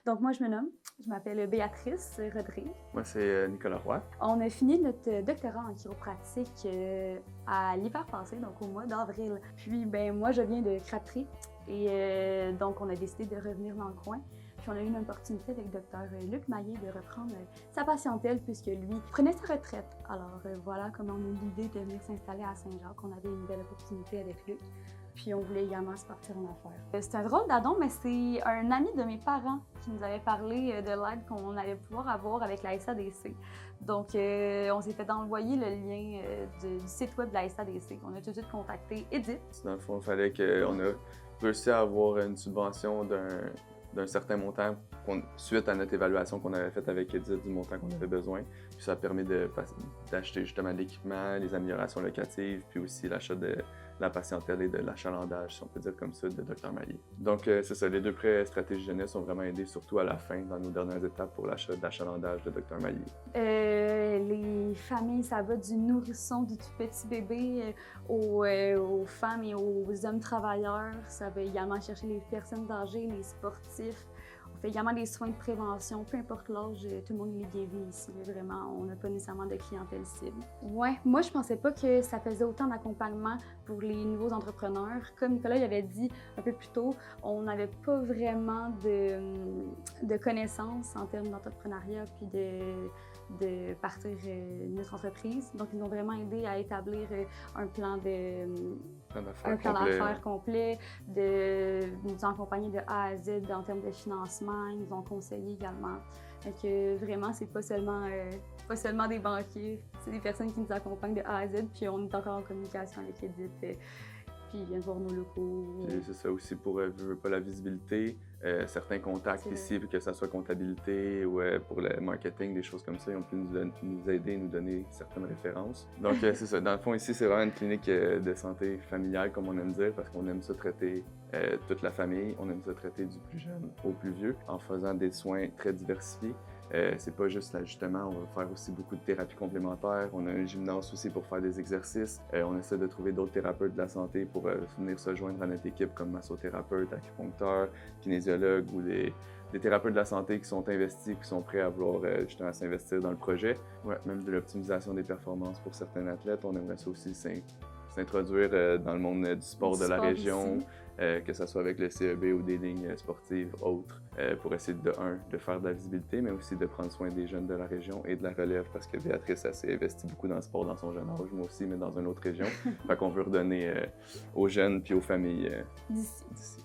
Donc moi, je m'appelle Béatrice Rodrigue. Moi, c'est Nicolas Roy. On a fini notre doctorat en chiropratique à l'hiver passé, donc au mois d'avril. Puis moi, je viens de Crabtree et donc on a décidé de revenir dans le coin. Puis on a eu une opportunité avec le Dr Luc Maillet de reprendre sa patientèle puisque lui prenait sa retraite. Alors voilà comment on a eu l'idée de venir s'installer à Saint-Jacques. On avait une belle opportunité avec Luc. Puis on voulait également se partir en affaires. C'est un drôle d'addon, mais c'est un ami de mes parents qui nous avait parlé de l'aide qu'on allait pouvoir avoir avec la SADC. Donc on s'est fait envoyer le lien du site web de la SADC. On a tout de suite contacté Edith. Dans le fond, il fallait qu'on a réussi à avoir une subvention d'un certain montant suite à notre évaluation qu'on avait faite avec Edith du montant qu'on avait besoin. Puis ça a permis d'acheter justement l'équipement, les améliorations locatives, puis aussi l'achat de la patientèle et de l'achalandage, si on peut dire comme ça, de Dr Maillet. Donc c'est ça, les deux prêts stratégie jeunesse ont vraiment aidé, surtout à la fin, dans nos dernières étapes pour l'achat d'achalandage de Dr Maillet. Les familles, ça va du nourrisson, du tout petit bébé aux femmes et aux hommes travailleurs. Ça va également chercher les personnes âgées, les sportifs. On fait également des soins de prévention, peu importe l'âge, tout le monde est bienvenu ici. Vraiment, on n'a pas nécessairement de clientèle cible. Ouais, moi je pensais pas que ça faisait autant d'accompagnement pour les nouveaux entrepreneurs. Comme Nicolas l'avait dit un peu plus tôt, on n'avait pas vraiment de connaissances en termes d'entrepreneuriat puis de partir notre entreprise. Donc, ils nous ont vraiment aidé à établir un plan d'affaires complet, de nous accompagner de A à Z en termes de financement. Ils nous ont conseillé également. Donc, vraiment, c'est pas seulement des banquiers, c'est des personnes qui nous accompagnent de A à Z. Puis, on est encore en communication avec Edith. Puis, ils viennent voir nos locaux. Puis c'est ça aussi pour pas la visibilité. Certains contacts ici, que ce soit comptabilité ou pour le marketing, des choses comme ça, ils ont pu nous aider, nous donner certaines références. Donc, c'est ça. Dans le fond, ici, c'est vraiment une clinique de santé familiale, comme on aime dire, parce qu'on aime ça traiter toute la famille. On aime ça traiter du plus jeune au plus vieux, en faisant des soins très diversifiés. C'est pas juste l'ajustement, on va faire aussi beaucoup de thérapies complémentaires. On a un gymnase aussi pour faire des exercices. On essaie de trouver d'autres thérapeutes de la santé pour venir se joindre à notre équipe comme massothérapeute, acupuncteur, kinésiologue ou des thérapeutes de la santé qui sont investis, qui sont prêts à vouloir justement s'investir dans le projet. Ouais, même de l'optimisation des performances pour certains athlètes. On aimerait ça aussi s'introduire dans le monde du sport de la région, que ce soit avec le CEB ou des lignes sportives autres, pour essayer de faire de la visibilité, mais aussi de prendre soin des jeunes de la région et de la relève, parce que Béatrice, elle s'est investie beaucoup dans le sport dans son jeune âge, moi aussi, mais dans une autre région. Fait qu'on veut redonner aux jeunes puis aux familles d'ici.